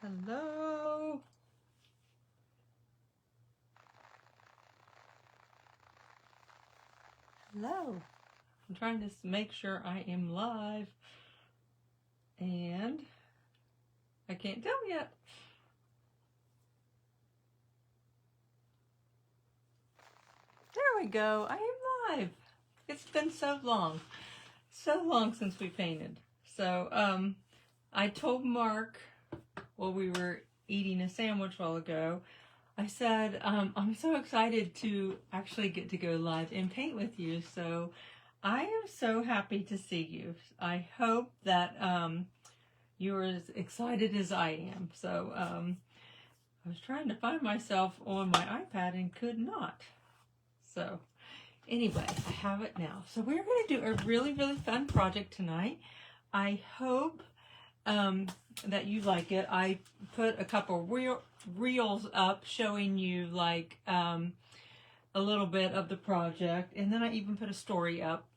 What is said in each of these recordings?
Hello. Hello. I'm trying to make sure I am live. And I can't tell yet. There we go. I am live. It's been so long since we painted. So I told Mark while we were eating a sandwich a while ago, I said, I'm so excited to actually get to go live and paint with you. So I am so happy to see you. I hope that you're as excited as I am. So I was trying to find myself on my iPad and could not. So anyway, I have it now. So we're going to do a really, really fun project tonight. I hope that you like it. I put a couple reels up showing you like a little bit of the project, and then I even put a story up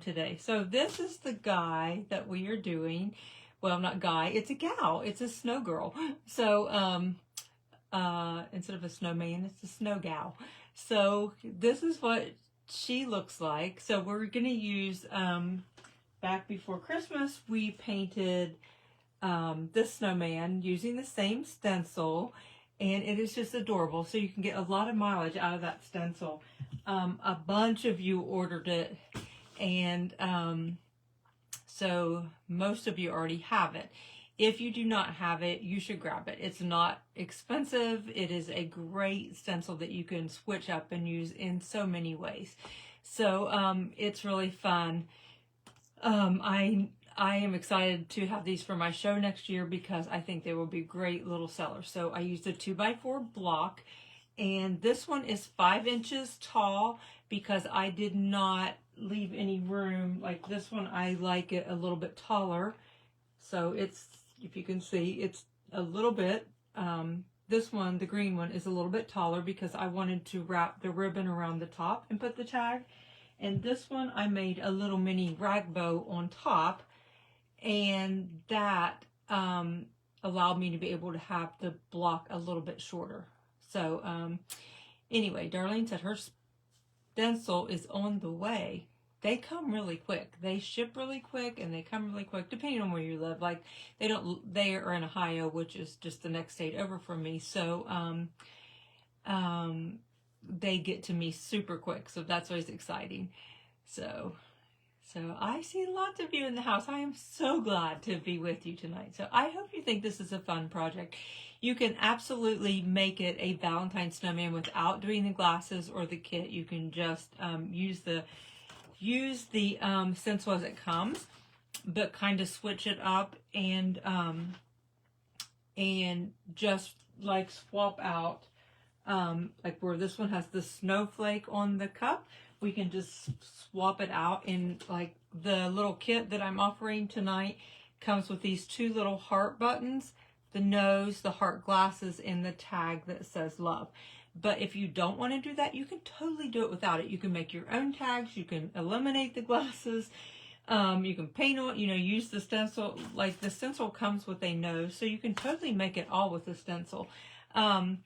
today. So this is the guy that we are doing. Well, not guy, it's a gal. It's a snow girl. So instead of a snowman, it's a snow gal. So this is what she looks like. So we're going to use, back before Christmas, we painted this snowman using the same stencil, and it is just adorable. So you can get a lot of mileage out of that stencil. A bunch of you ordered it, and so most of you already have it. If you do not have it, you should grab it. It's not expensive. It is a great stencil that you can switch up and use in so many ways. So it's really fun. I am excited to have these for my show next year because I think they will be great little sellers. So I used a 2x4 block, and this one is 5 inches tall because I did not leave any room. Like this one, I like it a little bit taller. So it's, if you can see, it's a little bit, this one, the green one, is a little bit taller because I wanted to wrap the ribbon around the top and put the tag. And this one, I made a little mini rag bow on top, and that allowed me to be able to have the block a little bit shorter. So anyway, Darlene said her stencil is on the way. They come really quick. They ship really quick, and they come really quick, depending on where you live. Like they are in Ohio, which is just the next state over from me. So they get to me super quick. So that's always exciting. So I see lots of you in the house. I am so glad to be with you tonight. So I hope you think this is a fun project. You can absolutely make it a Valentine snowman without doing the glasses or the kit. You can just use the stencil as it comes, but kind of switch it up and just like swap out, like where this one has the snowflake on the cup, we can just swap it out. And like the little kit that I'm offering tonight comes with these 2 little heart buttons, the nose, the heart glasses, and the tag that says love. But if you don't want to do that, you can totally do it without it. You can make your own tags. You can eliminate the glasses. You can paint on, use the stencil. Like the stencil comes with a nose, so you can totally make it all with the stencil. And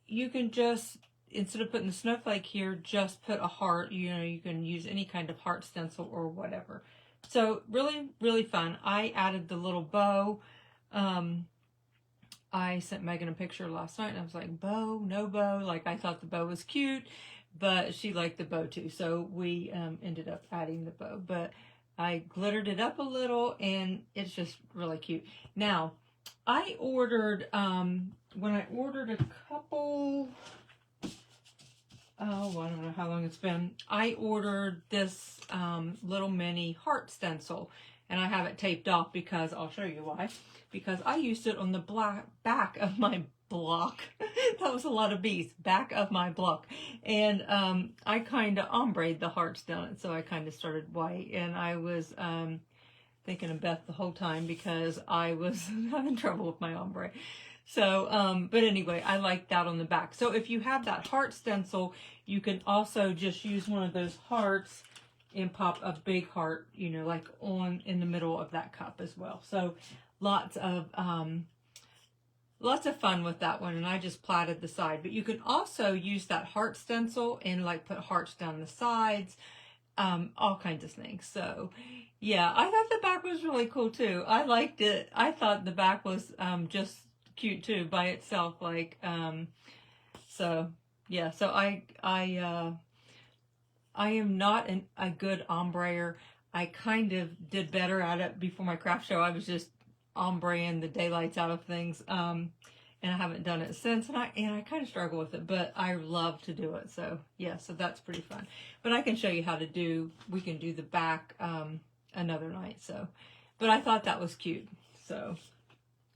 you can just, instead of putting the snowflake here, just put a heart. You can use any kind of heart stencil or whatever. So really, really fun. I added the little bow. I sent Megan a picture last night, and I was like, bow, no bow. Like, I thought the bow was cute, but she liked the bow too. So we ended up adding the bow. But I glittered it up a little, and it's just really cute. Now, I ordered, when I ordered a couple, I don't know how long it's been. I ordered this little mini heart stencil, and I have it taped off because, I'll show you why. Because I used it on the back of my block. That was a lot of bees, back of my block. And I kind of ombre'd the hearts down it, so I kind of started white. And I was thinking of Beth the whole time because I was having trouble with my ombre. So, but anyway, I like that on the back. So if you have that heart stencil, you can also just use one of those hearts and pop a big heart, like in the middle of that cup as well. So lots of fun with that one, and I just platted the side. But you can also use that heart stencil and like put hearts down the sides, all kinds of things. So yeah, I thought the back was really cool too. I liked it. I thought the back was just cute too by itself. Like so yeah. So I am not a good ombreer. I kind of did better at it before my craft show. I was just ombreing the daylights out of things, and I haven't done it since. And I kind of struggle with it, but I love to do it. So yeah, so that's pretty fun. But I can show you how to do. We can do the back another night. So, but I thought that was cute. So,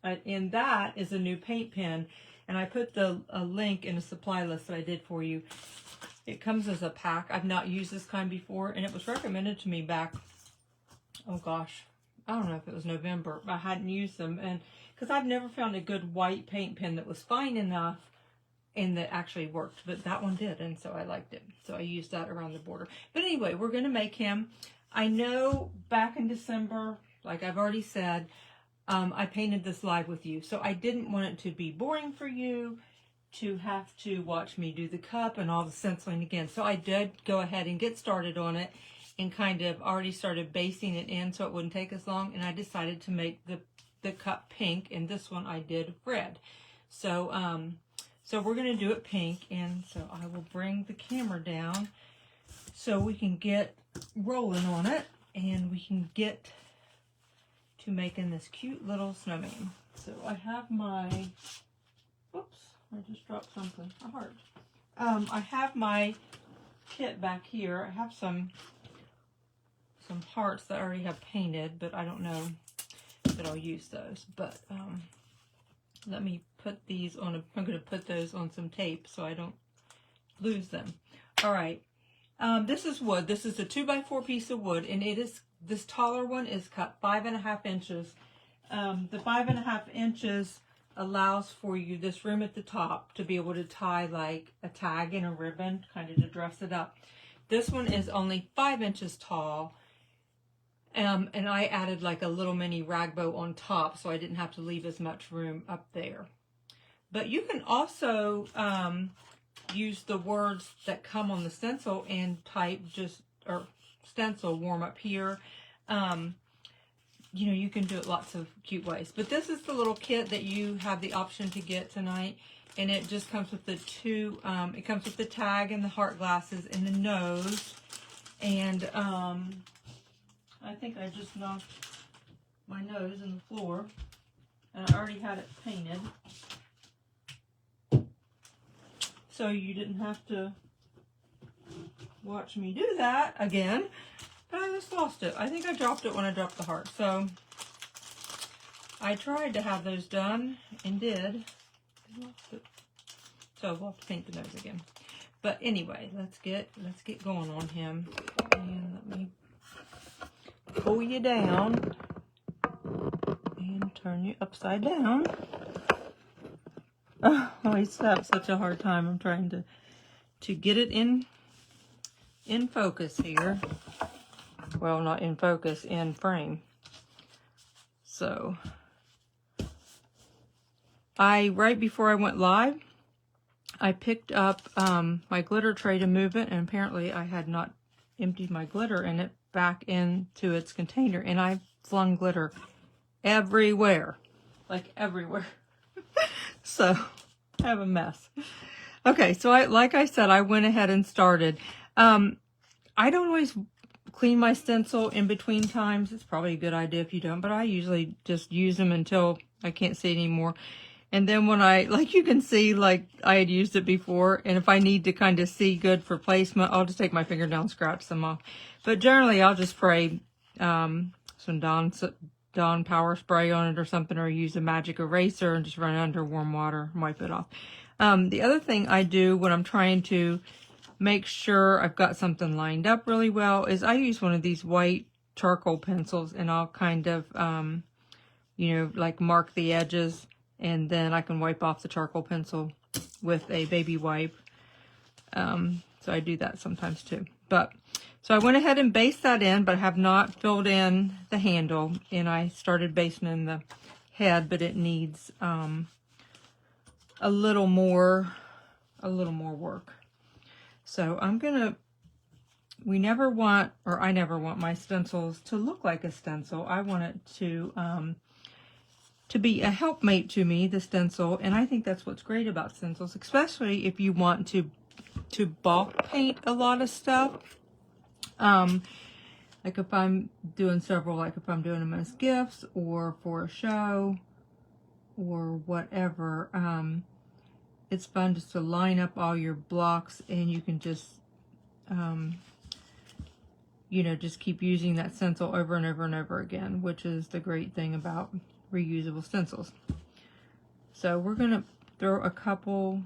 and that is a new paint pen, and I put a link in a supply list that I did for you. It comes as a pack. I've not used this kind before, and it was recommended to me back, oh gosh, I don't know if it was November. I hadn't used them, and because I've never found a good white paint pen that was fine enough and that actually worked, but that one did, and so I liked it. So I used that around the border. But anyway, we're going to make him. I know back in December, like I've already said, I painted this live with you, so I didn't want it to be boring for you to have to watch me do the cup and all the stenciling again. So I did go ahead and get started on it and kind of already started basting it in so it wouldn't take as long. And I decided to make the cup pink, and this one I did red. So so we're going to do it pink, and so I will bring the camera down so we can get rolling on it and we can get to making this cute little snowman. So I have my, whoops, I just dropped something, a heart. I have my kit back here. I have some hearts that I already have painted, but I don't know that I'll use those. But let me put these on, I'm going to put those on some tape so I don't lose them. All right. This is wood. This is a 2x4 piece of wood, and it is, this taller one is cut 5.5 inches. The 5.5 inches allows for you this room at the top to be able to tie like a tag and a ribbon, kind of to dress it up. This one is only 5 inches tall, and I added like a little mini rag bow on top, so I didn't have to leave as much room up there. But you can also use the words that come on the stencil and type just, or stencil warm up here. You know, you can do it lots of cute ways. But this is the little kit that you have the option to get tonight. And it just comes with the two, it comes with the tag and the heart glasses and the nose. And I think I just knocked my nose in the floor. And I already had it painted. So you didn't have to watch me do that again. But I just lost it. I think I dropped it when I dropped the heart. So I tried to have those done and did. I lost it. So we'll have to paint the nose again. But anyway, let's get going on him. And let me pull you down and turn you upside down. Oh, I always have such a hard time. I'm trying to get it in focus here. Well, not in focus, in frame. So, right before I went live, I picked up my glitter tray to move it, and apparently I had not emptied my glitter in it back into its container, and I flung glitter everywhere. Like everywhere. So, I have a mess. Okay, so like I said, I went ahead and started. I don't always clean my stencil in between times. It's probably a good idea if you don't, but I usually just use them until I can't see it anymore. And then when like you can see, like I had used it before, and if I need to kind of see good for placement, I'll just take my finger down, scratch them off. But generally, I'll just spray some Dawn Power Spray on it or something, or use a magic eraser and just run it under warm water and wipe it off. The other thing I do when I'm trying to make sure I've got something lined up really well is I use one of these white charcoal pencils, and I'll kind of, you know, like mark the edges, and then I can wipe off the charcoal pencil with a baby wipe. So I do that sometimes too. But So I went ahead and based that in, but I have not filled in the handle, and I started basting in the head, but it needs a little more work. So I'm gonna, I never want my stencils to look like a stencil. I want it to be a helpmate to me, the stencil, and I think that's what's great about stencils, especially if you want to bulk paint a lot of stuff. Like if I'm doing several, like if I'm doing them as gifts or for a show or whatever, it's fun just to line up all your blocks, and you can just, you know, just keep using that stencil over and over and over again, which is the great thing about reusable stencils. So we're going to throw a couple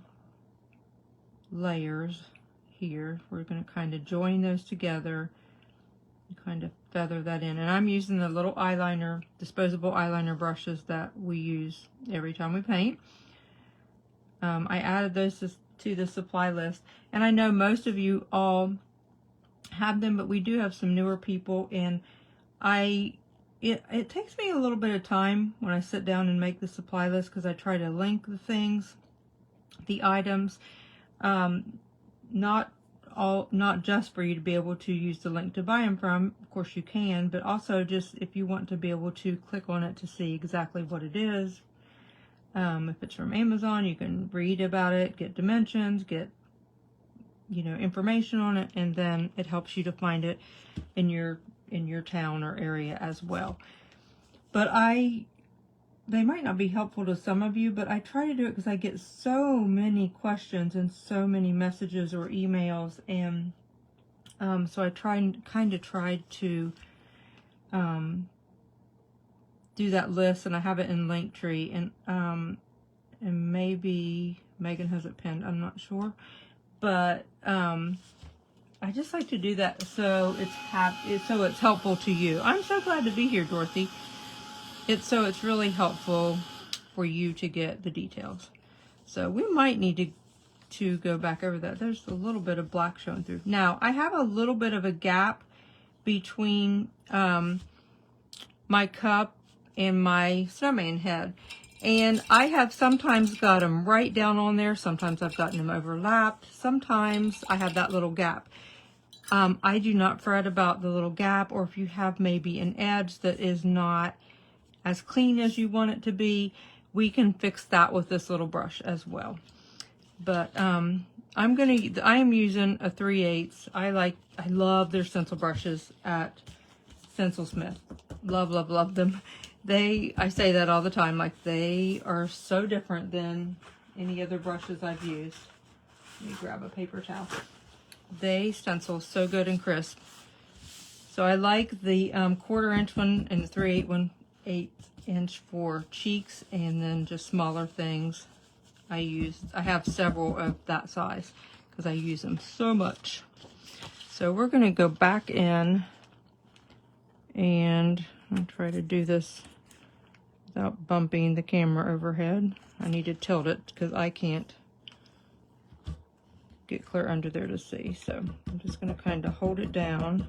layers here. We're going to kind of join those together and kind of feather that in. And I'm using the little eyeliner, disposable eyeliner brushes that we use every time we paint. I added those to the supply list, and I know most of you all have them, but we do have some newer people, and it takes me a little bit of time when I sit down and make the supply list, because I try to link the things, the items, not just for you to be able to use the link to buy them from, of course you can, but also just if you want to be able to click on it to see exactly what it is. If it's from Amazon, you can read about it, get dimensions, get, you know, information on it, and then it helps you to find it in your town or area as well. But they might not be helpful to some of you, but I try to do it because I get so many questions and so many messages or emails, and so I try to do that list, and I have it in Linktree, and maybe Megan has it pinned, I'm not sure, but I just like to do that so it's helpful to you. I'm so glad to be here, Dorothy. It's really helpful for you to get the details. So we might need to go back over that. There's a little bit of black showing through. Now I have a little bit of a gap between my cup and my snowman head, and I have sometimes got them right down on there, sometimes I've gotten them overlapped, sometimes I have that little gap. I do not fret about the little gap, or if you have maybe an edge that is not as clean as you want it to be, we can fix that with this little brush as well. But I am using a 3/8. I love their stencil brushes at Stencil Smith. Love them. I say that all the time, like they are so different than any other brushes I've used. Let me grab a paper towel. They stencil so good and crisp. So I like the 1/4 inch one and the 3/8 one, 1/8 inch for cheeks, and then just smaller things. I have several of that size because I use them so much. So we're going to go back in, and I'll try to do this without bumping the camera overhead. I need to tilt it because I can't get clear under there to see. So I'm just going to kind of hold it down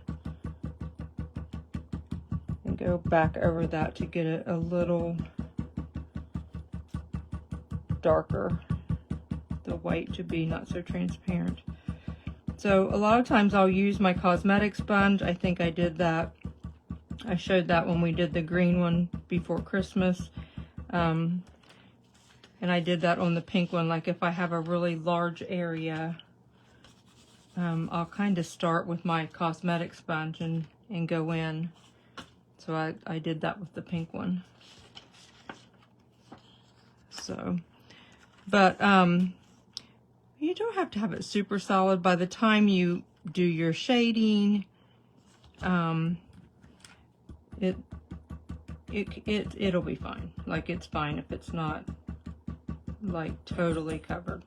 and go back over that to get it a little darker, the white to be not so transparent. So a lot of times I'll use my cosmetic sponge. I think I did that. I showed that when we did the green one before Christmas. And I did that on the pink one. Like if I have a really large area, I'll kind of start with my cosmetic sponge and go in. So I did that with the pink one. So, but you don't have to have it super solid. By the time you do your shading, it'll be fine. Like it's fine if it's not like totally covered.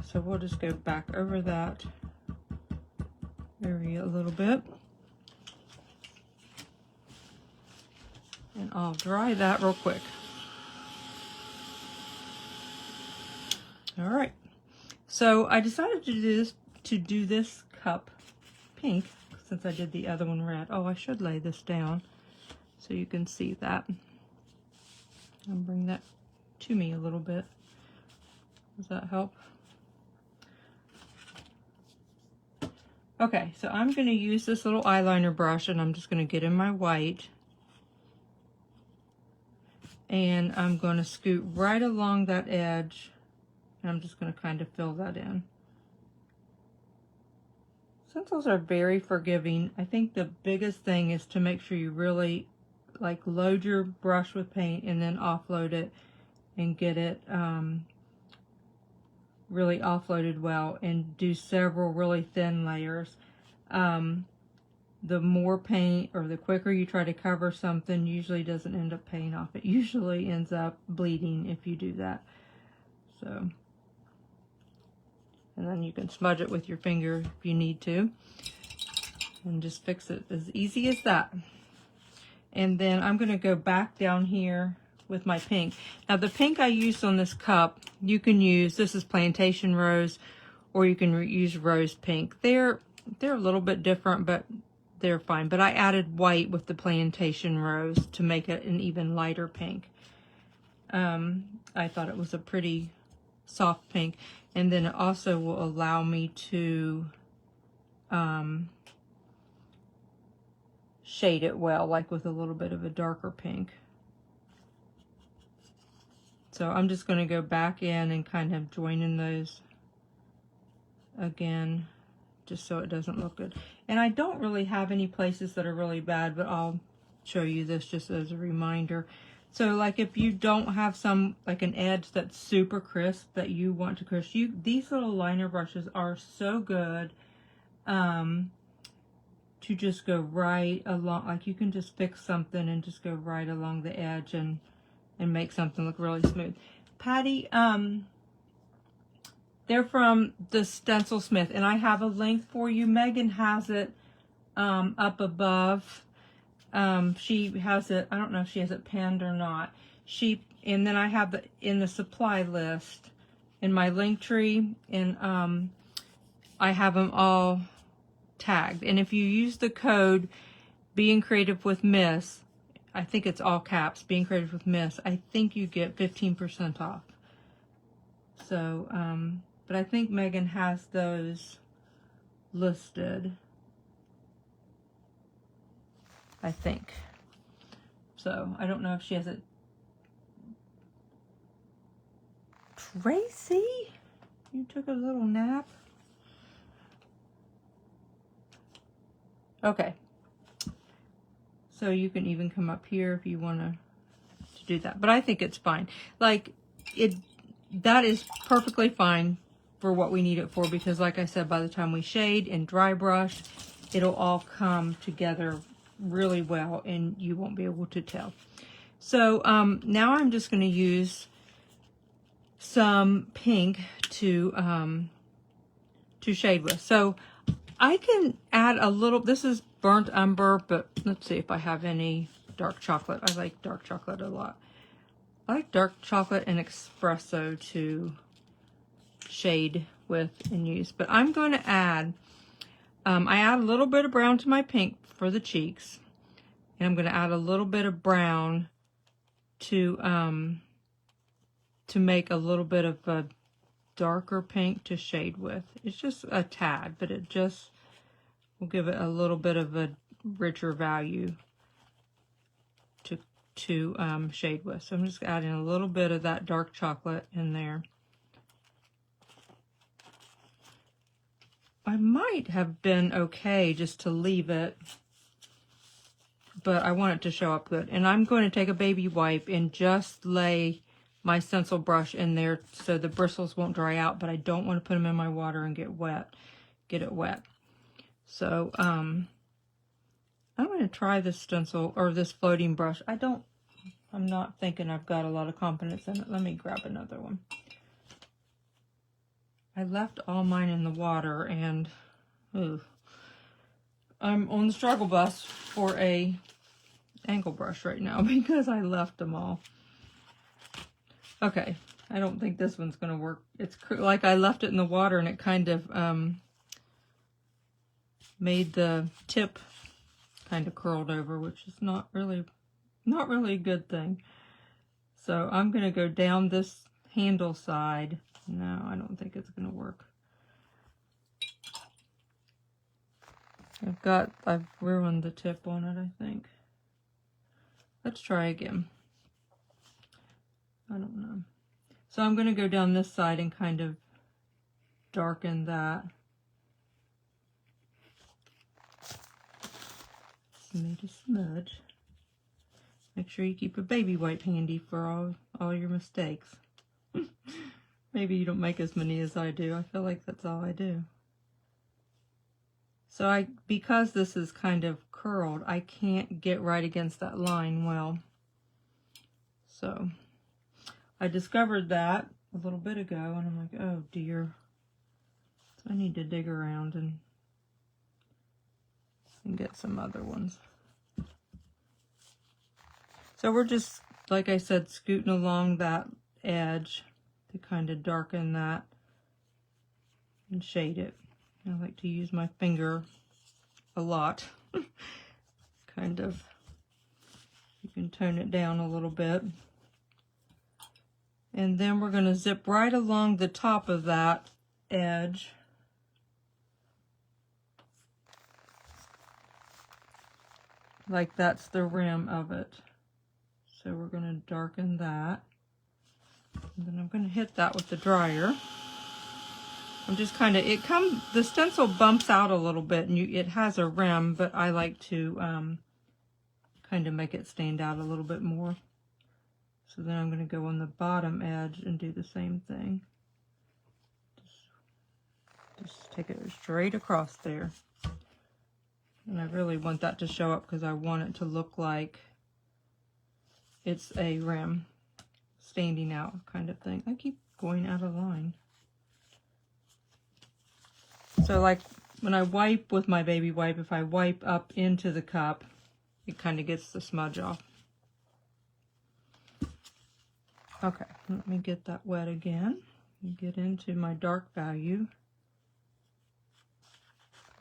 So we'll just go back over that area a little bit, and I'll dry that real quick. All right, so I decided to do this cup pink since I did the other one red. Oh, I should lay this down so you can see that. I'll bring that to me a little bit. Does that help? Okay, so I'm going to use this little eyeliner brush and I'm just going to get in my white. And I'm going to scoot right along that edge. And I'm just going to kind of fill that in. Stencils are very forgiving. I think the biggest thing is to make sure you really like load your brush with paint and then offload it and get it really offloaded well, and do several really thin layers. The more paint or the quicker you try to cover something usually doesn't end up paying off. It usually ends up bleeding if you do that. So, and then you can smudge it with your finger if you need to and just fix it as easy as that. And then I'm going to go back down here with my pink. Now the pink I used on this cup, you can use, this is Plantation Rose, or you can use Rose Pink. They're a little bit different, but they're fine. But I added white with the Plantation Rose to make it an even lighter pink. I thought it was a pretty soft pink. And then it also will allow me to shade it well, like with a little bit of a darker pink. So I'm just going to go back in and kind of join in those again, just so it doesn't look good. And I don't really have any places that are really bad, but I'll show you this just as a reminder. So like if you don't have some, like an edge that's super crisp that you want to crisp, these little liner brushes are so good to just go right along, like you can just fix something and just go right along the edge and make something look really smooth. Patty, they're from the Stencil Smith, and I have a link for you. Megan has it up above. She has it, I don't know if she has it pinned or not. And then I have it in the supply list in my link tree, and I have them all tagged. And if you use the code Being Creative with Miss, I think it's all caps, Being Creative with Miss, I think you get 15% off. So, but I think Megan has those listed. I think. So, I don't know if she has it. Tracy? You took a little nap? Okay. So you can even come up here if you want to do that. But I think it's fine. Like, that is perfectly fine for what we need it for, because like I said, by the time we shade and dry brush, it'll all come together really well and you won't be able to tell. So now I'm just going to use some pink to shade with. So I can add a little, this is burnt umber, but let's see if I have any dark chocolate. I like dark chocolate a lot. I like dark chocolate and espresso to shade with and use. But I'm going to add, I add a little bit of brown to my pink for the cheeks. And I'm going to add a little bit of brown to make a little bit of a darker pink to shade with. It's just a tad, but it just will give it a little bit of a richer value to shade with. So I'm just adding a little bit of that dark chocolate in there. I might have been okay just to leave it, but I want it to show up good. And I'm going to take a baby wipe and just lay my stencil brush in there so the bristles won't dry out, but I don't want to put them in my water and get it wet. So I'm going to try this stencil or this floating brush. I'm not thinking I've got a lot of confidence in it. Let me grab another one. I left all mine in the water, and I'm on the struggle bus for a angle brush right now because I left them all. Okay, I don't think this one's going to work. It's like I left it in the water and it kind of made the tip kind of curled over, which is not really a good thing. So I'm going to go down this handle side. No, I don't think it's going to work. I've ruined the tip on it, I think. Let's try again. I don't know. So I'm going to go down this side and kind of darken that. Made a smudge. Make sure you keep a baby wipe handy for all your mistakes. Maybe you don't make as many as I do. I feel like that's all I do. So because this is kind of curled, I can't get right against that line well. So I discovered that a little bit ago, and I'm like, oh dear. So I need to dig around and get some other ones. So we're just, like I said, scooting along that edge to kind of darken that and shade it. I like to use my finger a lot. Kind of, you can tone it down a little bit. And then we're going to zip right along the top of that edge. Like that's the rim of it. So we're going to darken that. And then I'm going to hit that with the dryer. I'm just kind of, the stencil bumps out a little bit, and it has a rim, but I like to kind of make it stand out a little bit more. So then I'm going to go on the bottom edge and do the same thing. Just take it straight across there. And I really want that to show up because I want it to look like it's a rim standing out kind of thing. I keep going out of line. So like when I wipe with my baby wipe, if I wipe up into the cup, it kind of gets the smudge off. Okay, let me get that wet again and get into my dark value.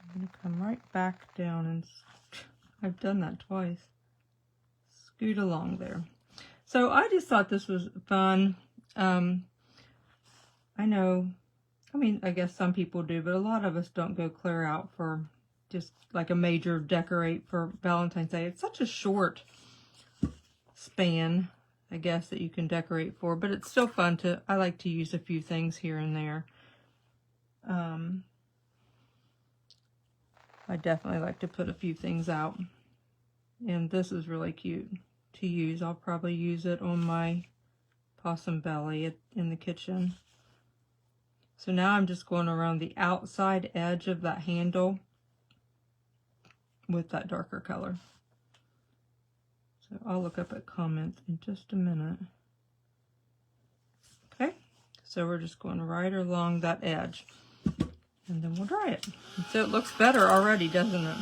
I'm going to come right back down, and I've done that twice. Scoot along there. So I just thought this was fun. I know, I mean, I guess some people do, but a lot of us don't go clear out for just like a major decorate for Valentine's Day. It's such a short span, I guess, that you can decorate for, but it's still fun I like to use a few things here and there. I definitely like to put a few things out, and this is really cute to use. I'll probably use it on my possum belly in the kitchen. So now I'm just going around the outside edge of that handle with that darker color. So I'll look up at comments in just a minute. Okay, so we're just going right along that edge, and then we'll dry it. And so it looks better already, doesn't it?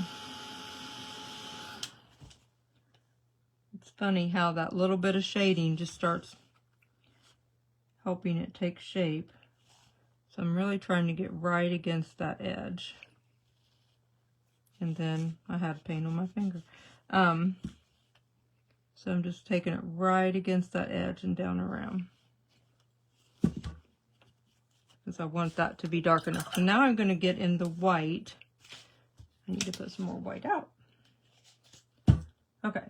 It's funny how that little bit of shading just starts helping it take shape. So I'm really trying to get right against that edge. And then I had paint on my finger. So I'm just taking it right against that edge and down around, because I want that to be dark enough. So now I'm going to get in the white. I need to put some more white out. Okay.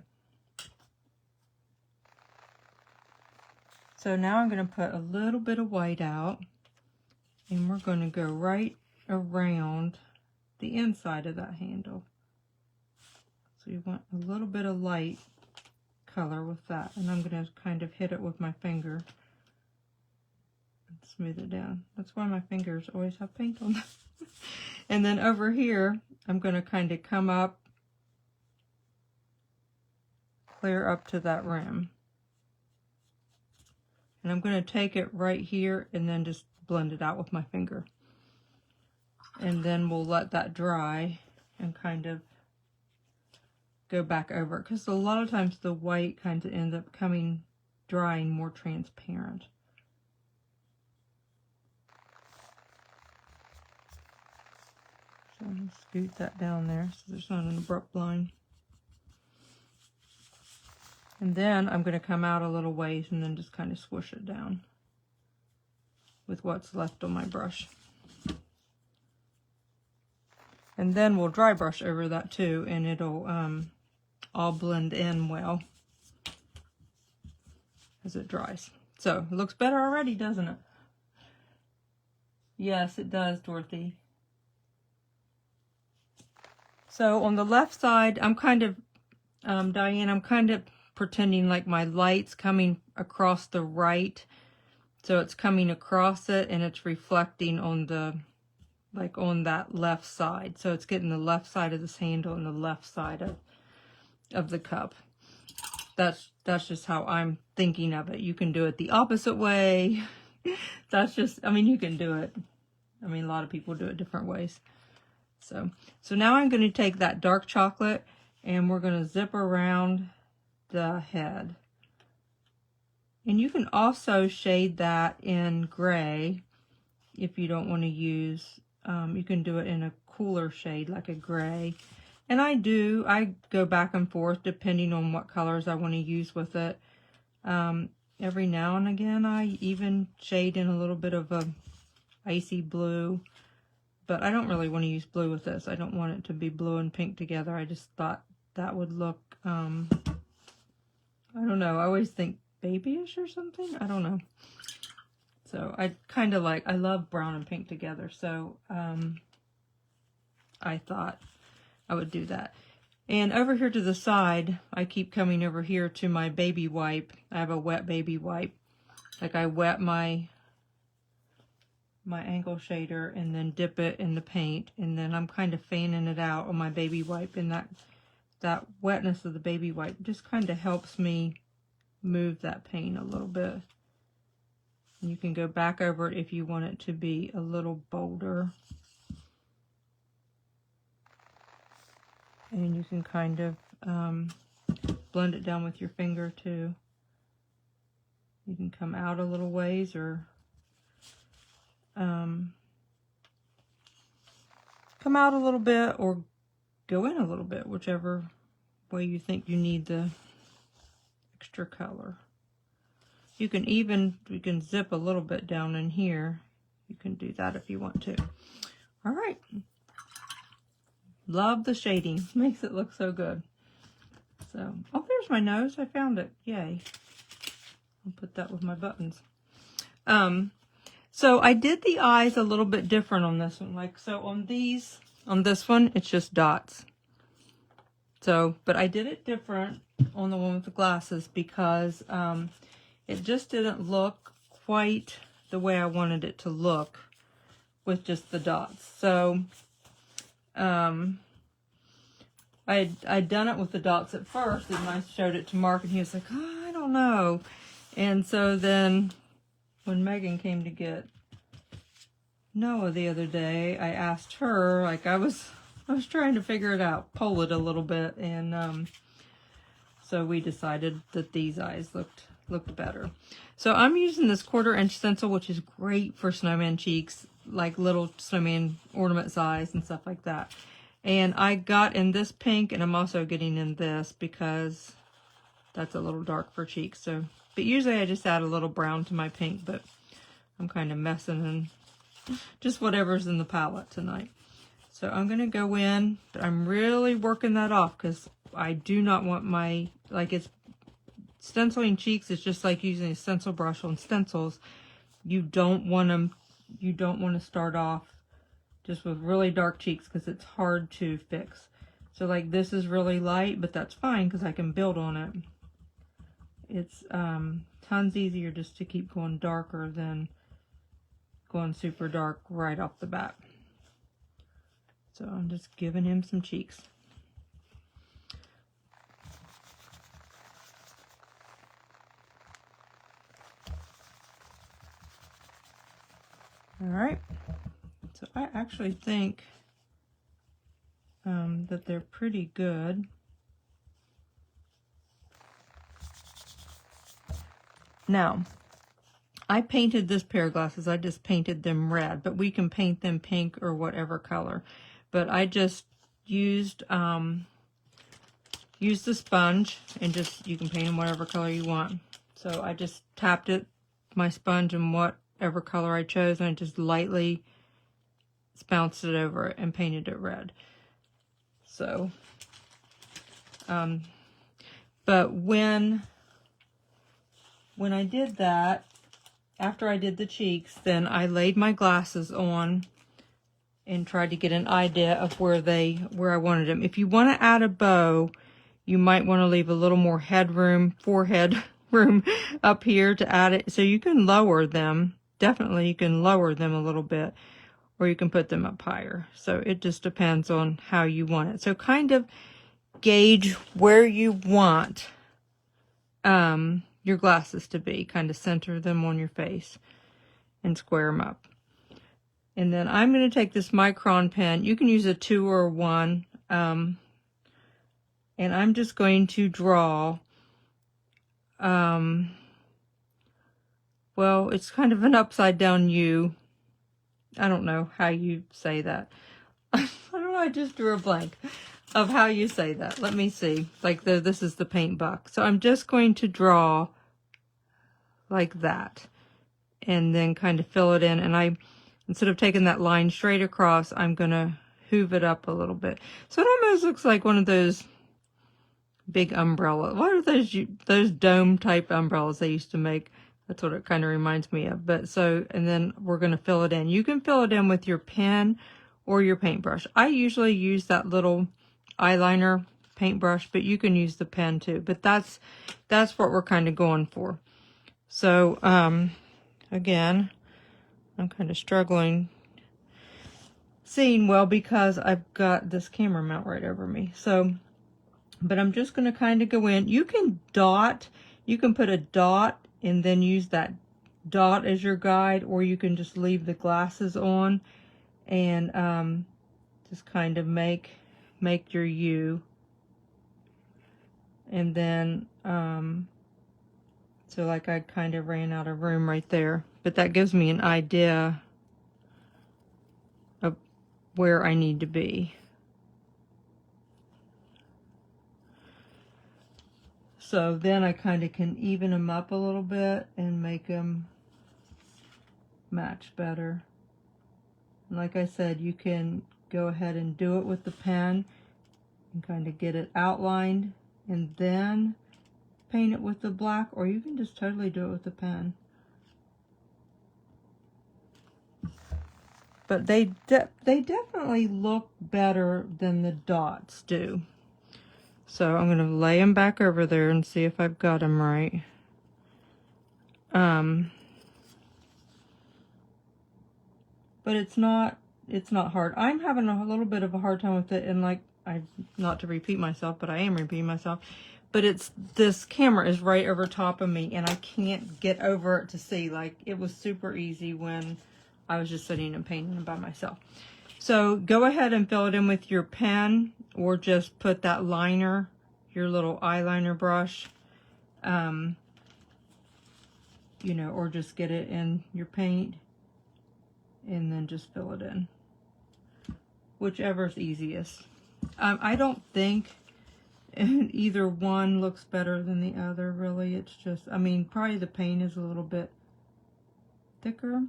So now I'm going to put a little bit of white out, and we're going to go right around the inside of that handle. So you want a little bit of light color with that, and I'm going to kind of hit it with my finger and smooth it down. That's why my fingers always have paint on them. And then over here, I'm going to kind of come up, clear up to that rim. And I'm going to take it right here and then just blend it out with my finger. And then we'll let that dry and kind of go back over it, because a lot of times the white kind of ends up drying more transparent. So I'm going to scoot that down there so there's not an abrupt line. And then I'm going to come out a little ways and then just kind of squish it down with what's left on my brush. And then we'll dry brush over that too, and it'll all blend in well as it dries. So it looks better already, doesn't it? Yes, it does, Dorothy. So on the left side, I'm kind of, Diane, I'm kind of pretending like my light's coming across the right. So it's coming across it and it's reflecting on the, like on that left side. So it's getting the left side of this handle and the left side of the cup. That's just how I'm thinking of it. You can do it the opposite way. That's just, I mean, you can do it. I mean, a lot of people do it different ways. So now I'm going to take that dark chocolate and we're going to zip around the head. And you can also shade that in gray if you don't want to use, you can do it in a cooler shade like a gray. And I go back and forth depending on what colors I want to use with it. Every now and again I even shade in a little bit of a icy blue. But I don't really want to use blue with this. I don't want it to be blue and pink together. I just thought that would look, I don't know. I always think babyish or something. I don't know. So I kind of like, I love brown and pink together. So I thought I would do that. And over here to the side, I keep coming over here to my baby wipe. I have a wet baby wipe. Like I wet my angle shader and then dip it in the paint, and then I'm kind of fanning it out on my baby wipe, and that wetness of the baby wipe just kind of helps me move that paint a little bit. You can go back over it if you want it to be a little bolder, and you can kind of blend it down with your finger too. You can come out a little ways or come out a little bit or go in a little bit, whichever way you think you need the extra color. You can zip a little bit down in here. You can do that if you want to. All right. Love the shading. Makes it look so good. So, oh, there's my nose. I found it. Yay. I'll put that with my buttons. So I did the eyes a little bit different on this one. Like, so on this one, it's just dots. So, but I did it different on the one with the glasses because it just didn't look quite the way I wanted it to look with just the dots. So, I'd done it with the dots at first, and I showed it to Mark, and he was like, oh, I don't know. And so then when Megan came to get Noah the other day, I asked her, like I was trying to figure it out, pull it a little bit, and so we decided that these eyes looked better. So I'm using this 1/4 inch stencil, which is great for snowman cheeks, like little snowman ornament size and stuff like that. And I got in this pink, and I'm also getting in this because that's a little dark for cheeks. So, but usually I just add a little brown to my pink, but I'm kind of messing and just whatever's in the palette tonight. So I'm going to go in, but I'm really working that off because I do not want my, like it's stenciling cheeks is just like using a stencil brush on stencils. You don't want to start off just with really dark cheeks because it's hard to fix. So like this is really light, but that's fine because I can build on it. It's tons easier just to keep going darker than going super dark right off the bat. So I'm just giving him some cheeks. All right. So I actually think that they're pretty good. Now, I painted this pair of glasses. I just painted them red, but we can paint them pink or whatever color. but I just used use the sponge, and just, you can paint in whatever color you want. So I just tapped it, my sponge, in whatever color I chose, and I just lightly bounced it over it and painted it red. So, but when I did that, after I did the cheeks, then I laid my glasses on and tried to get an idea of where I wanted them. If you want to add a bow, you might want to leave a little more forehead room up here to add it. So you can lower them. Definitely you can lower them a little bit, or you can put them up higher. So it just depends on how you want it. So kind of gauge where you want your glasses to be. Kind of center them on your face and square them up. And then I'm going to take this micron pen. You can use a 2 or a 1. And I'm just going to draw, well, it's kind of an upside down U. I don't know how you say that. I don't know, I just drew a blank of how you say that. Let me see. Like this is the paint buck. So I'm just going to draw like that, and then kind of fill it in. And instead of taking that line straight across, I'm going to hoove it up a little bit. So it almost looks like one of those big umbrella. What are those dome type umbrellas they used to make? That's what it kind of reminds me of. But so, and then we're going to fill it in. You can fill it in with your pen or your paintbrush. I usually use that little eyeliner paintbrush, but you can use the pen too. But that's what we're kind of going for. So again, I'm kind of struggling seeing well because I've got this camera mount right over me. So, but I'm just going to kind of go in. You can put a dot and then use that dot as your guide, or you can just leave the glasses on and just kind of make your U. And then, so like I kind of ran out of room right there, but that gives me an idea of where I need to be. So then I kind of can even them up a little bit and make them match better. And like I said, you can go ahead and do it with the pen and kind of get it outlined and then paint it with the black, or you can just totally do it with the pen. But they definitely look better than the dots do. So I'm going to lay them back over there and see if I've got them right. But it's not hard. I'm having a little bit of a hard time with it, and like, not to repeat myself, but I am repeating myself. But this camera is right over top of me, and I can't get over it to see. Like, it was super easy when I was just sitting and painting them by myself. So go ahead and fill it in with your pen, or just put that liner, your little eyeliner brush, you know, or just get it in your paint and then just fill it in. Whichever's easiest. I don't think either one looks better than the other, really. It's just, I mean, probably the paint is a little bit thicker.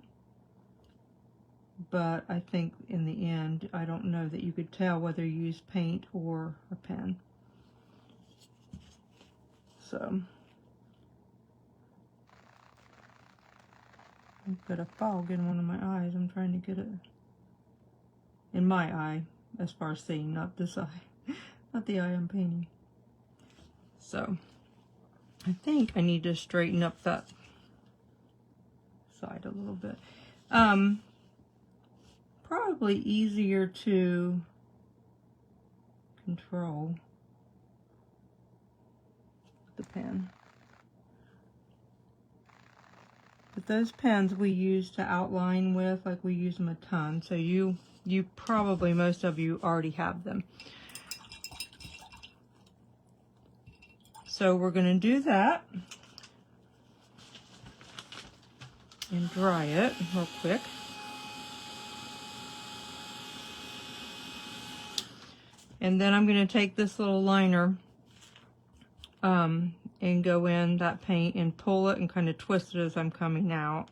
But I think in the end, I don't know that you could tell whether you use paint or a pen. So, I've got a fog in one of my eyes. I'm trying to get it in my eye, as far as seeing, not this eye, not the eye I'm painting. So, I think I need to straighten up that side a little bit. Probably easier to control with the pen. But those pens we use to outline with, like, we use them a ton. So you probably, most of you already have them. So we're going to do that and dry it real quick. And then I'm going to take this little liner and go in that paint and pull it and kind of twist it as I'm coming out,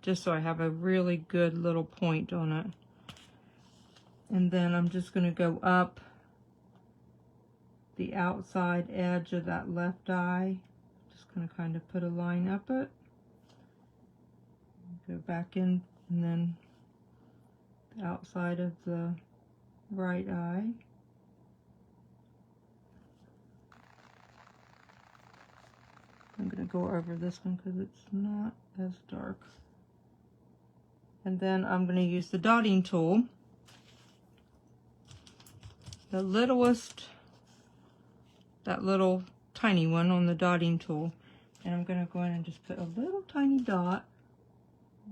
just so I have a really good little point on it. And then I'm just going to go up the outside edge of that left eye. Just going to kind of put a line up it. Go back in, and then the outside of the right eye. I'm going to go over this one because it's not as dark. And then I'm going to use the dotting tool, the littlest, that little tiny one on the dotting tool. And I'm going to go in and just put a little tiny dot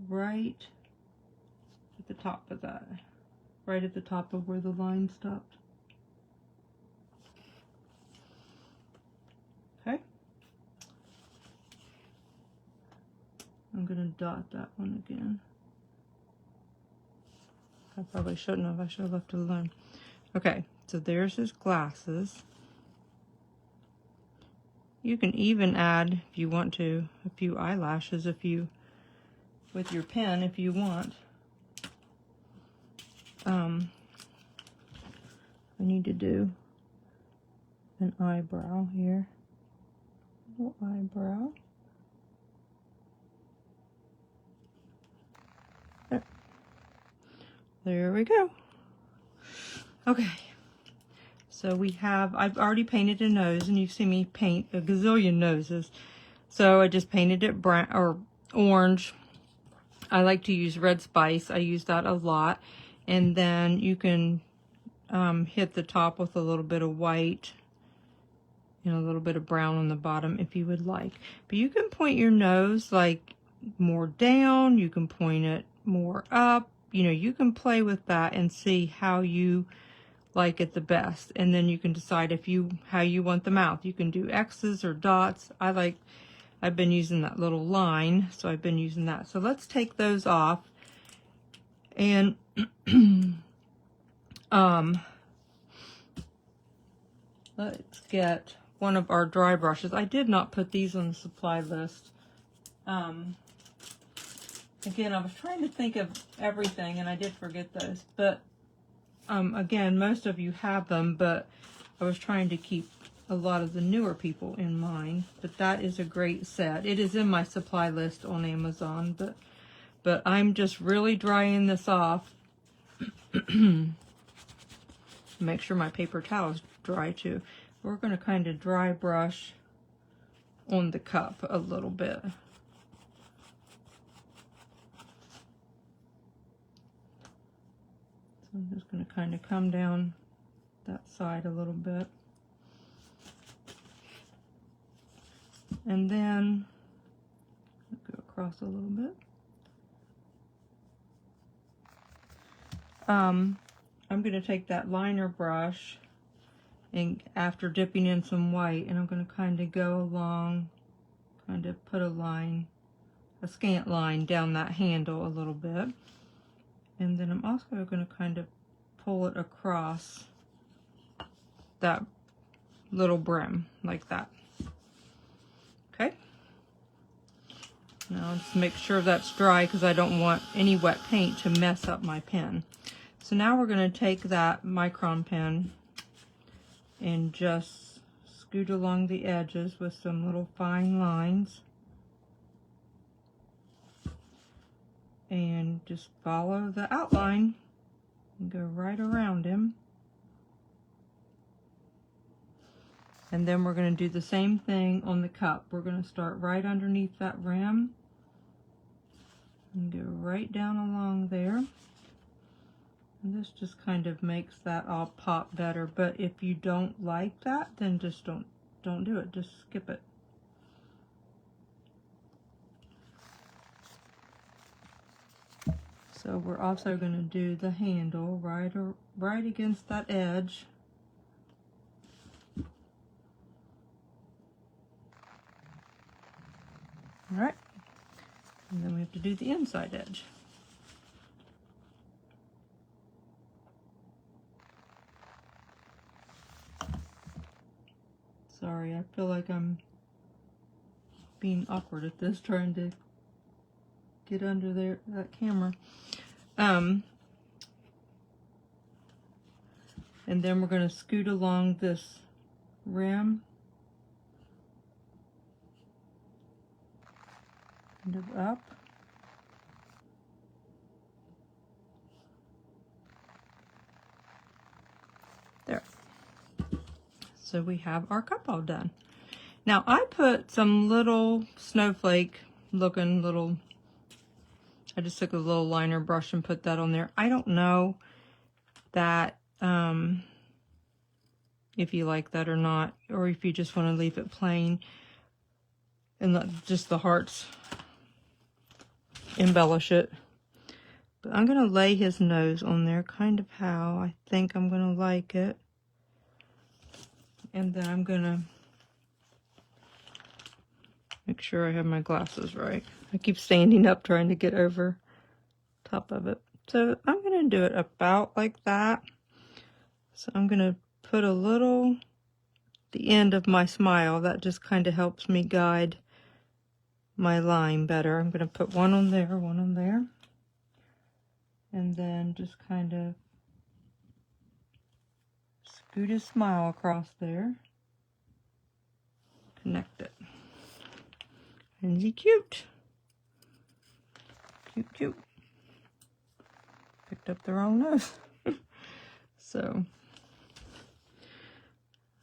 right at the top of that, right at the top of where the line stopped. Okay. I'm going to dot that one again. I probably shouldn't have. I should have left it alone. Okay, so there's his glasses. You can even add, if you want to, a few eyelashes with your pen if you want. I need to do an eyebrow here. Little eyebrow. There we go. Okay. So we have, I've already painted a nose, and you've seen me paint a gazillion noses. So I just painted it brown or orange. I like to use red spice. I use that a lot. And then you can hit the top with a little bit of white and a little bit of brown on the bottom if you would like. But you can point your nose like more down. You can point it more up. You know, you can play with that and see how you like it the best. And then you can decide how you want the mouth. You can do X's or dots. I've been using that little line, so I've been using that. So let's take those off. And let's get one of our dry brushes. I did not put these on the supply list. Again, I was trying to think of everything, and I did forget those. But again, most of you have them, but I was trying to keep a lot of the newer people in mind. But that is a great set. It is in my supply list on Amazon, but I'm just really drying this off. Make sure my paper towel is dry too. We're going to kind of dry brush on the cup a little bit. So I'm just going to kind of come down that side a little bit. And then go across a little bit. I'm going to take that liner brush, and after dipping in some white, and I'm going to kind of go along, kind of put a line, a scant line down that handle a little bit. And then I'm also going to kind of pull it across that little brim, like that. Okay? Now just make sure that's dry, because I don't want any wet paint to mess up my pen. So now we're going to take that micron pen and just scoot along the edges with some little fine lines. And just follow the outline and go right around him. And then we're going to do the same thing on the cup. We're going to start right underneath that rim and go right down along there. And this just kind of makes that all pop better. But if you don't like that, then just don't do it. Just skip it. So we're also going to do the handle right against that edge. All right. And then we have to do the inside edge. Sorry, I feel like I'm being awkward at this, trying to get under there, that camera. And then we're going to scoot along this rim. Kind of up. There. So we have our cup all done. Now I put some little snowflake looking little, I just took a little liner brush and put that on there. I don't know that if you like that or not, or if you just want to leave it plain and let just the hearts embellish it. But I'm going to lay his nose on there, kind of how I think I'm going to like it. And then I'm going to make sure I have my glasses right. I keep standing up trying to get over top of it. So I'm going to do it about like that. So I'm going to put a little, the end of my smile, that just kind of helps me guide my line better. I'm going to put one on there, and then just kind of scoot his smile across there, connect it. Isn't he cute? Cute, cute. Picked up the wrong nose. So,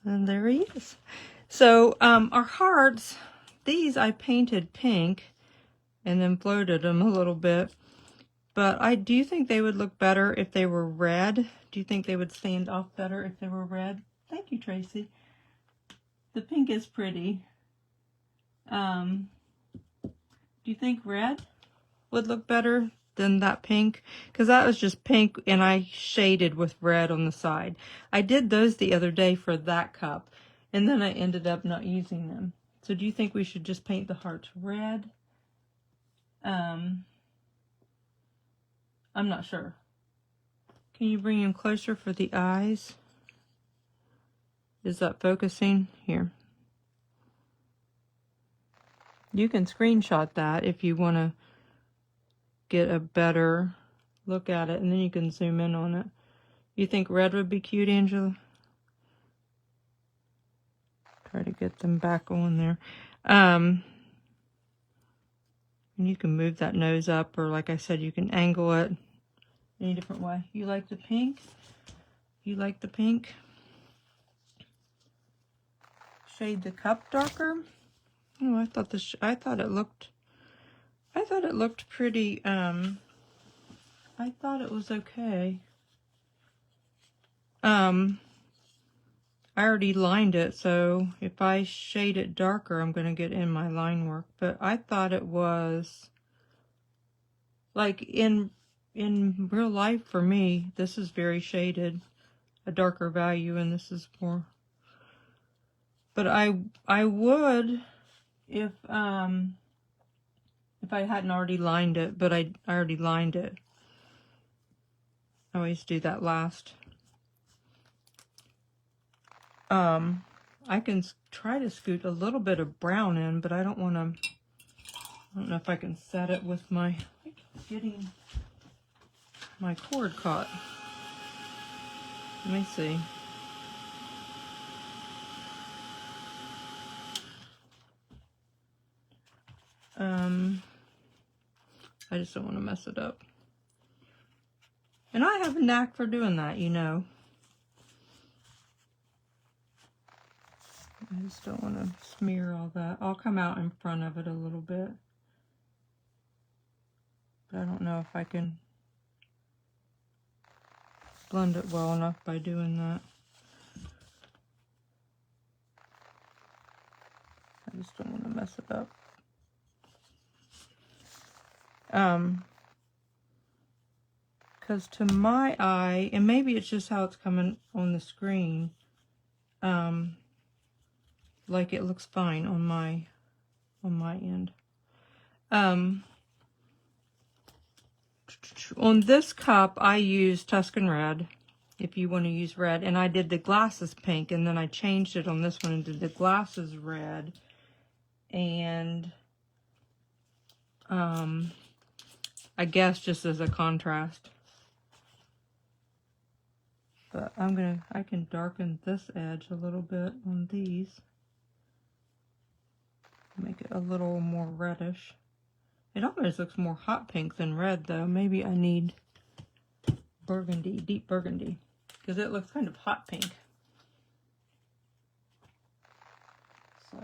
and there he is. So our hearts, these I painted pink and then floated them a little bit. But I do think they would look better if they were red. Do you think they would stand off better if they were red? Thank you, Tracy. The pink is pretty. Do you think red would look better than that pink? Because that was just pink and I shaded with red on the side. I did those the other day for that cup, and then I ended up not using them. So do you think we should just paint the hearts red? I'm not sure. Can you bring him closer for the eyes? Is that focusing? Here. You can screenshot that if you want to get a better look at it, and then you can zoom in on it. You think red would be cute, Angela? Try to get them back on there. And you can move that nose up, or like I said, you can angle it any different way. You like the pink? You like the pink? Shade the cup darker. Oh, I thought it looked pretty. I thought it was okay. I already lined it, so if I shade it darker, I'm going to get in my line work. But I thought it was, like, in real life for me, this is very shaded, a darker value, and this is more. But I would, if I hadn't already lined it, but I already lined it. I always do that last. I can try to scoot a little bit of brown in, but I don't want to. I don't know if I can set it with my. I keep getting my cord caught. Let me see. I just don't want to mess it up. And I have a knack for doing that, you know. I just don't want to smear all that. I'll come out in front of it a little bit. But I don't know if I can blend it well enough by doing that. I just don't want to mess it up. Because to my eye, and maybe it's just how it's coming on the screen, like it looks fine on my end. On this cup, I use Tuscan Red, if you want to use red. And I did the glasses pink, and then I changed it on this one and did the glasses red. And I guess just as a contrast. But I can darken this edge a little bit on these. Make it a little more reddish. It almost looks more hot pink than red though. Maybe I need burgundy, deep burgundy, because it looks kind of hot pink. So,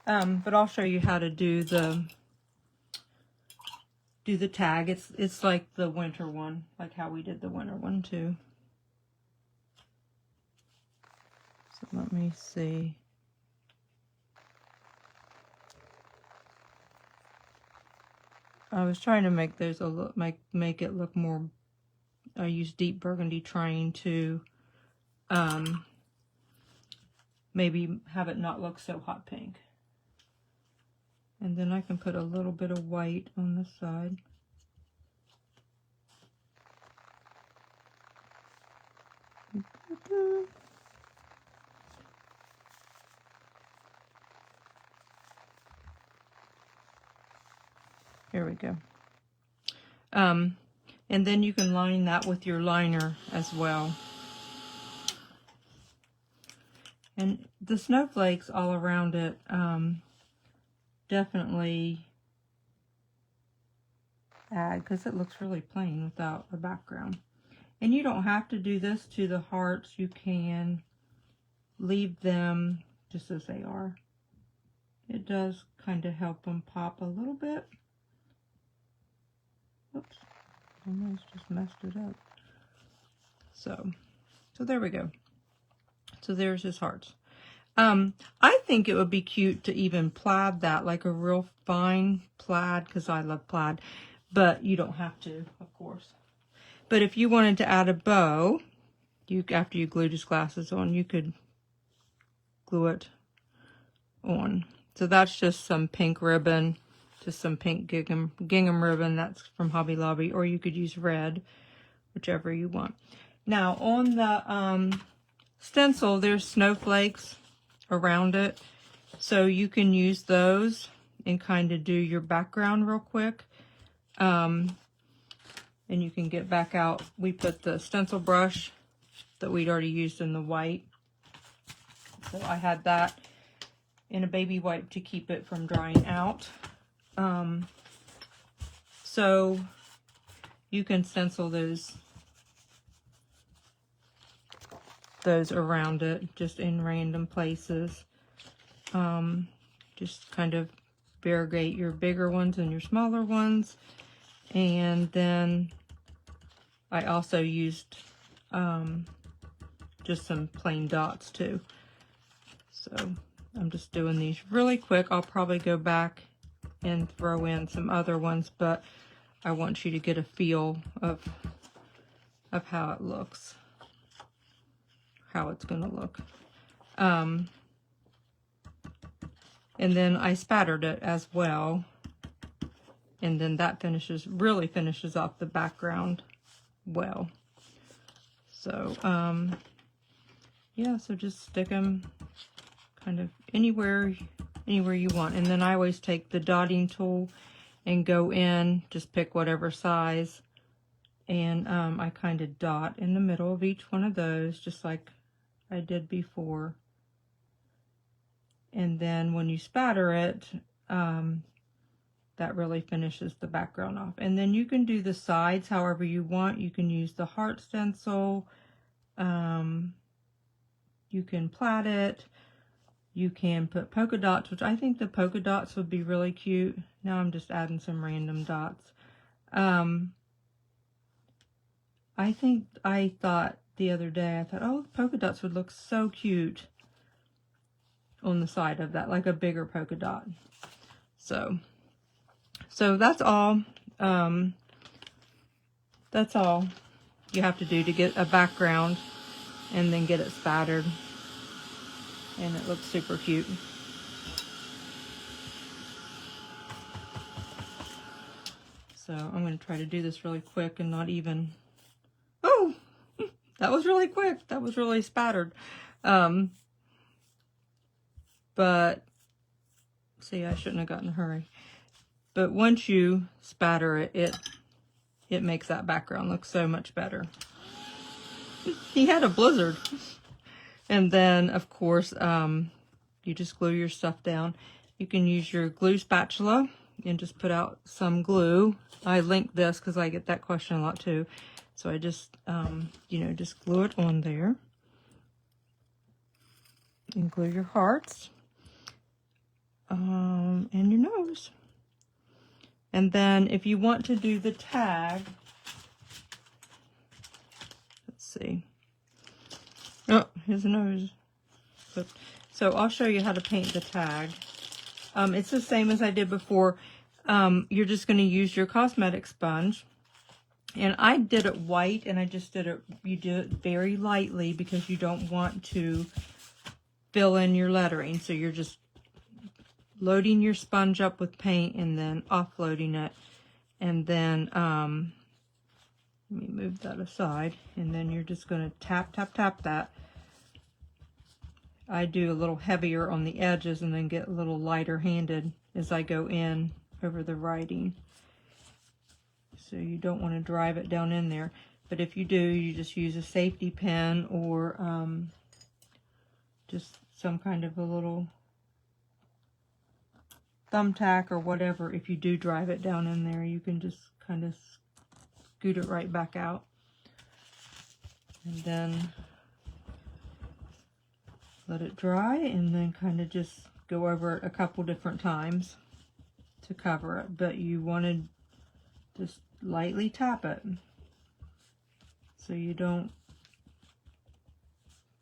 but I'll show you how to do the tag. It's like the winter one, like how we did the winter one too. So let me see. I was trying to make those a look, make it look more. I used deep burgundy, trying to maybe have it not look so hot pink. And then I can put a little bit of white on this side. Here we go. And then you can line that with your liner as well. And the snowflakes all around it definitely add, because it looks really plain without a background. And you don't have to do this to the hearts. You can leave them just as they are. It does kind of help them pop a little bit. Oops, almost just messed it up. So there we go. So there's his hearts. I think it would be cute to even plaid that, like a real fine plaid, because I love plaid, but you don't have to, of course. But if you wanted to add a bow, after you glued his glasses on, you could glue it on. So that's just some pink ribbon, just some pink gingham ribbon. That's from Hobby Lobby, or you could use red, whichever you want. Now on the stencil, there's snowflakes around it, so you can use those and kind of do your background real quick. And you can get back out. We put the stencil brush that we'd already used in the white, so I had that in a baby wipe to keep it from drying out. So you can stencil those around it, just in random places. Just kind of variegate your bigger ones and your smaller ones. And then I also used just some plain dots too. So I'm just doing these really quick. I'll probably go back and throw in some other ones, but I want you to get a feel of how it looks, how it's going to look. And then I spattered it as well. And then that really finishes off the background well. So, yeah, so just stick them kind of anywhere you want. And then I always take the dotting tool and go in, just pick whatever size. And I kind of dot in the middle of each one of those, just like I did before. And then when you spatter it, that really finishes the background off. And then you can do the sides however you want. You can use the heart stencil. You can plait it. You can put polka dots, which I think the polka dots would be really cute. Now I'm just adding some random dots. I thought the other day, oh, polka dots would look so cute on the side of that, like a bigger polka dot. So that's all. That's all you have to do to get a background, and then get it spattered, and it looks super cute. So I'm going to try to do this really quick and not even, oh, that was really quick. That was really spattered. But see, I shouldn't have gotten in a hurry. But once you spatter it, it makes that background look so much better. He had a blizzard. And then, of course, you just glue your stuff down. You can use your glue spatula and just put out some glue. I linked this because I get that question a lot too. So I just, you know, just glue it on there. And glue your hearts. And your nose. And then if you want to do the tag, let's see. Oh, his nose. So I'll show you how to paint the tag. It's the same as I did before. You're just going to use your cosmetic sponge. And I did it white, and I just did it, you do it very lightly because you don't want to fill in your lettering. So you're just loading your sponge up with paint and then offloading it. And then, let me move that aside. And then you're just going to tap, tap, tap that. I do a little heavier on the edges and then get a little lighter handed as I go in over the writing. So you don't want to drive it down in there. But if you do, you just use a safety pin or just some kind of a little thumbtack or whatever. If you do drive it down in there, you can just kind of scoot it right back out. And then let it dry and then kind of just go over it a couple different times to cover it. But you want to just lightly tap it so you don't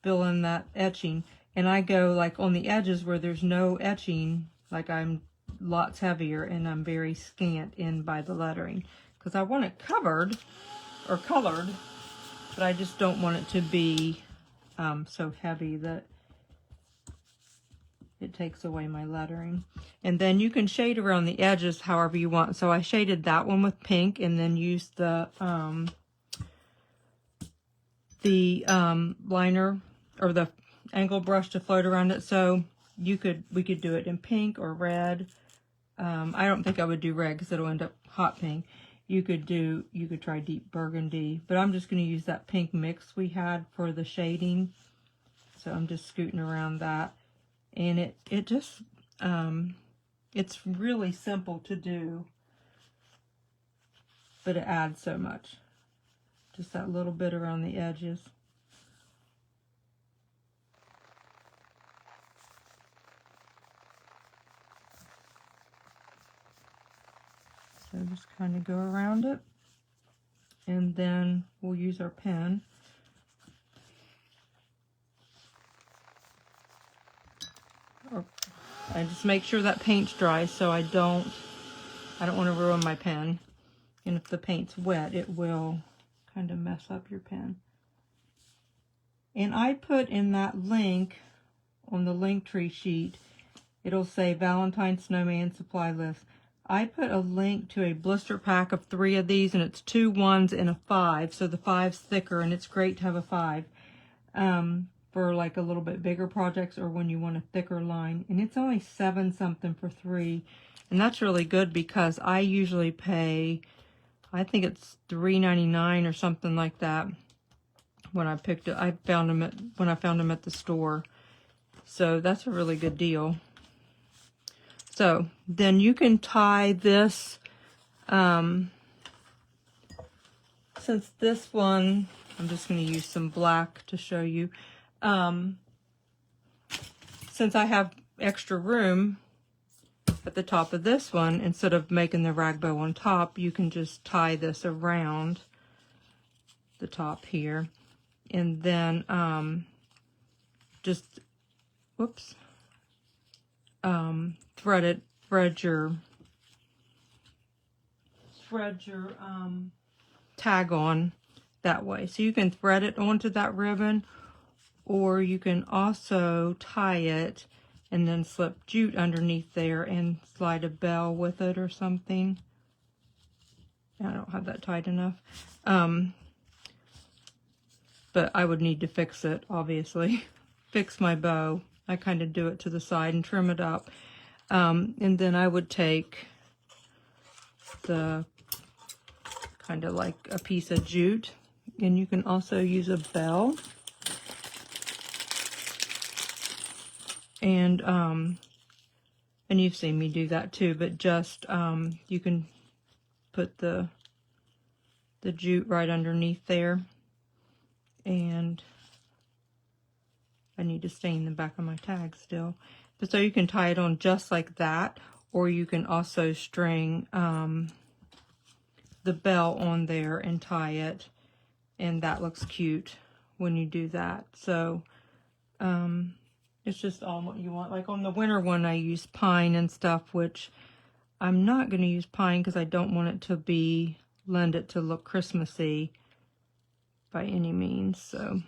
fill in that etching. And I go like on the edges where there's no etching, like I'm lots heavier and I'm very scant in by the lettering because I want it covered or colored, but I just don't want it to be so heavy that it takes away my lettering. And then you can shade around the edges however you want. So I shaded that one with pink and then used the liner or the angle brush to float around it. So we could do it in pink or red. I don't think I would do red because it'll end up hot pink. You could try deep burgundy, but I'm just going to use that pink mix we had for the shading. So I'm just scooting around that. And it just, it's really simple to do, but it adds so much. Just that little bit around the edges. So just kind of go around it. And then we'll use our pen. I just make sure that paint's dry so I don't want to ruin my pen. And if the paint's wet, it will kind of mess up your pen. And I put in that link on the Linktree sheet, it'll say Valentine Snowman supply list. I put a link to a blister pack of 3 of these, and it's 2 1s and a 5. So the 5's thicker, and it's great to have a 5. For like a little bit bigger projects or when you want a thicker line. And it's only 7 something for 3. And that's really good because I usually pay, I think it's $3.99 or something like that when I picked it. When I found them at the store. So that's a really good deal. So then you can tie this, since this one, I'm just going to use some black to show you. Since I have extra room at the top of this one, instead of making the rag bow on top, you can just tie this around the top here. And then just, whoops, thread your tag on that way. So you can thread it onto that ribbon, or you can also tie it and then slip jute underneath there and slide a bell with it or something. I don't have that tight enough. but I would need to fix it, obviously. Fix my bow. I kind of do it to the side and trim it up. And then I would take the kind of like a piece of jute, and you can also use a bell. And you've seen me do that too, but just, you can put the jute right underneath there. And I need to stain the back of my tag still. But so you can tie it on just like that, or you can also string the bell on there and tie it, and that looks cute when you do that. So it's just all what you want. Like on the winter one, I use pine and stuff, which I'm not going to use pine because I don't want it to lend it to look Christmassy by any means. So,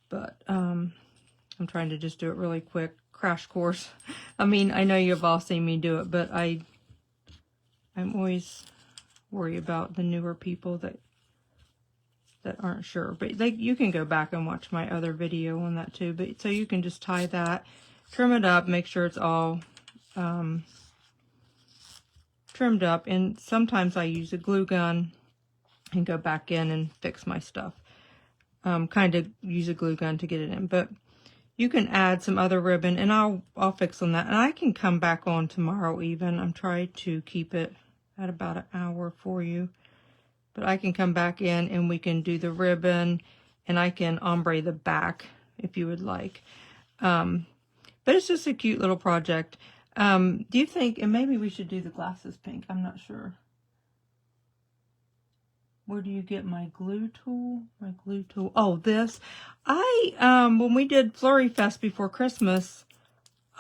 but I'm trying to just do it really quick, crash course. I mean, I know you've all seen me do it, but I'm always worried about the newer people that aren't sure. But you can go back and watch my other video on that too. But so you can just tie that, trim it up, make sure it's all trimmed up. And sometimes I use a glue gun and go back in and fix my stuff. Kind of use a glue gun to get it in. But you can add some other ribbon, and I'll fix on that. And I can come back on tomorrow even. I'm trying to keep it at about an hour for you. But I can come back in and we can do the ribbon, and I can ombre the back if you would like. But it's just a cute little project. Do you think, and maybe we should do the glasses pink, I'm not sure. Where do you get my glue tool? My glue tool. Oh, this. When we did Flurry Fest before Christmas,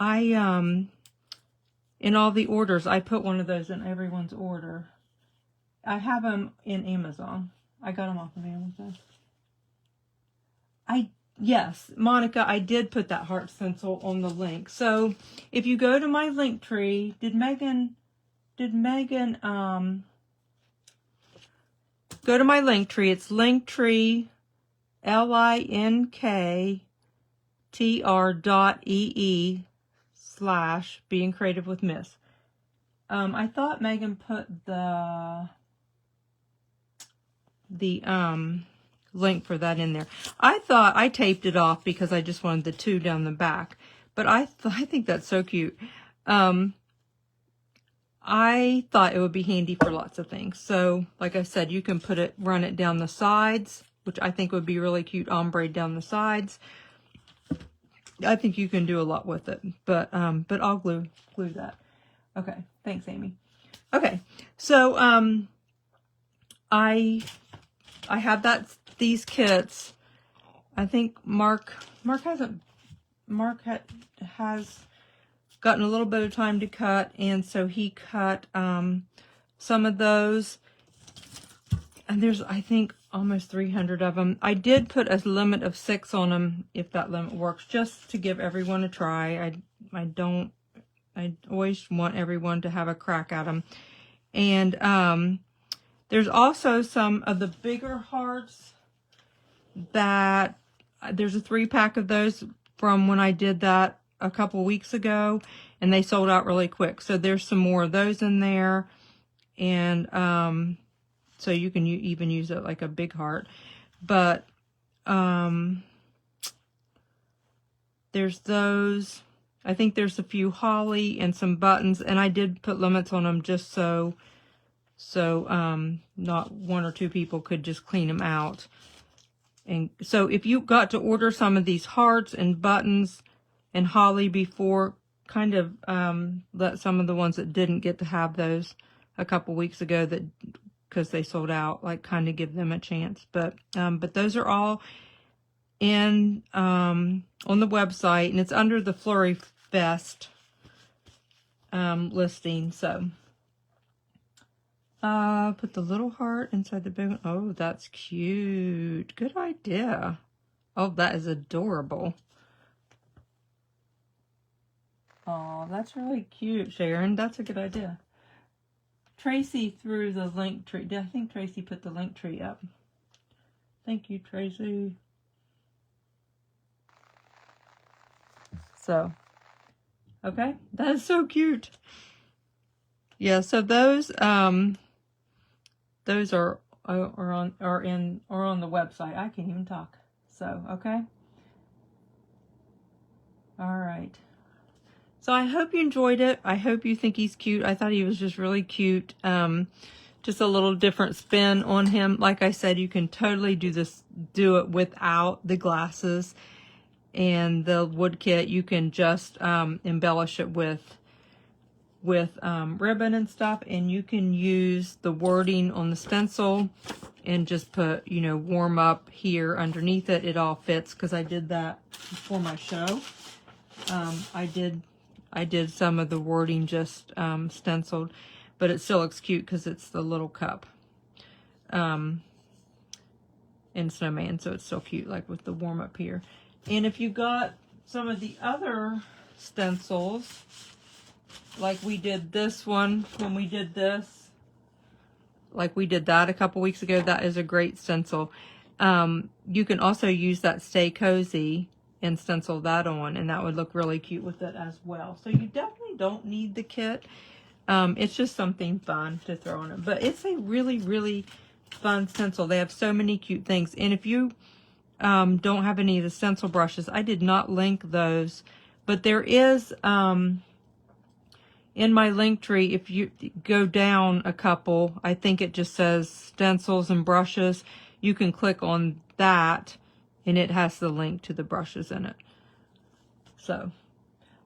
in all the orders, I put one of those in everyone's order. I have them in Amazon. I got them off of Amazon. Yes, Monica, I did put that heart stencil on the link. So if you go to my link tree, did Megan go to my link tree? It's linktree, linktr.ee/being creative with Miss. I thought Megan put the link for that in there. I thought I taped it off because I just wanted the two down the back, but I think that's so cute. I thought it would be handy for lots of things. So like I said, you can run it down the sides, which I think would be really cute, ombre down the sides. I think you can do a lot with it, but I'll glue that. Okay, thanks, Amy. Okay, so I have these kits. I think Mark has gotten a little bit of time to cut, and so he cut some of those. And there's, I think, almost 300 of them. I did put a limit of 6 on them, if that limit works, just to give everyone a try. I always want everyone to have a crack at them. And there's also some of the bigger hearts that there's a 3-pack of those from when I did that a couple weeks ago, and they sold out really quick. So there's some more of those in there, and so you can even use it like a big heart. But there's those. I think there's a few holly and some buttons, and I did put limits on them just so not 1 or 2 people could just clean them out. And so if you got to order some of these hearts and buttons and holly before, kind of let some of the ones that didn't get to have those a couple weeks ago, that because they sold out, like kind of give them a chance. But those are all in on the website, and it's under the Flurry Fest listing. So put the little heart inside the big one. Oh, that's cute. Good idea. Oh, that is adorable. Oh, that's really cute, Sharon. That's a good idea. Tracy threw the link tree. I think Tracy put the link tree up. Thank you, Tracy. So, okay, that is so cute. Yeah, so those are on the website. I can't even talk. So, okay. All right. So I hope you enjoyed it. I hope you think he's cute. I thought he was just really cute. Just a little different spin on him. Like I said, you can totally do it without the glasses and the wood kit. You can just embellish it with ribbon and stuff, and you can use the wording on the stencil and just put, you know, warm up here underneath it. It all fits because I did that for my show. I did some of the wording just stenciled, but it still looks cute because it's the little cup in Snowman, so it's still cute, like with the warm up here. And if you got some of the other stencils, like we did this one when we did this, like we did that a couple weeks ago, that is a great stencil. You can also use that Stay Cozy and stencil that on, and that would look really cute with it as well. So you definitely don't need the kit. It's just something fun to throw on it, but it's a really, really fun stencil. They have so many cute things. And if you don't have any of the stencil brushes, I did not link those, but there is in my link tree, if you go down a couple, I think it just says stencils and brushes. You can click on that and it has the link to the brushes in it. So,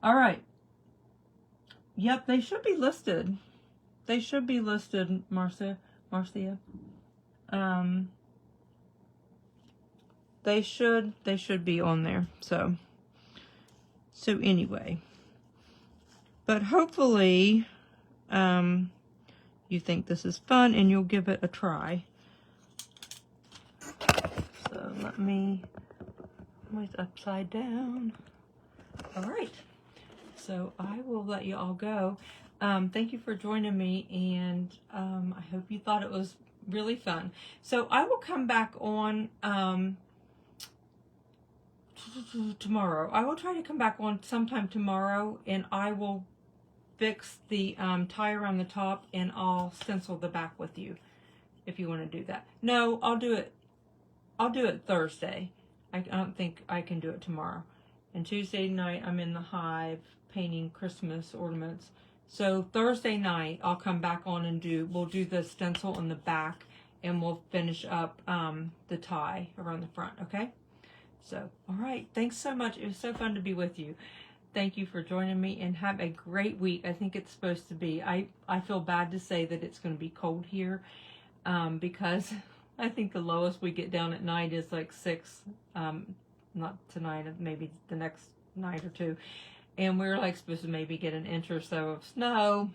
all right. Yep, they should be listed. They should be listed, Marcia. They should be on there. So anyway. But hopefully, you think this is fun and you'll give it a try. So let me, it's upside down. All right. So I will let you all go. Thank you for joining me, and I hope you thought it was really fun. So I will come back on tomorrow. I will try to come back on sometime tomorrow, and I will fix the tie around the top, and I'll stencil the back with you if you want to do that. No, I'll do it Thursday. I don't think I can do it tomorrow. And Tuesday night I'm in the Hive painting Christmas ornaments. So Thursday night I'll come back on and we'll do the stencil on the back, and we'll finish up the tie around the front, okay? So, all right, thanks so much. It was so fun to be with you. Thank you for joining me, and have a great week. I think it's supposed to be, I feel bad to say that it's going to be cold here because I think the lowest we get down at night is like 6, not tonight, maybe the next night or two. And we're like supposed to maybe get an inch or so of snow.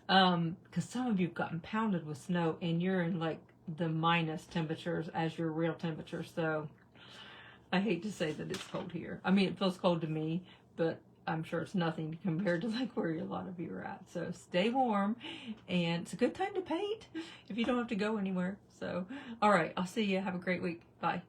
Because some of you've gotten pounded with snow and you're in like the minus temperatures as your real temperature. So I hate to say that it's cold here. I mean, it feels cold to me, but I'm sure it's nothing compared to like where a lot of you are at. So stay warm, and it's a good time to paint if you don't have to go anywhere. So, all right, I'll see you. Have a great week. Bye.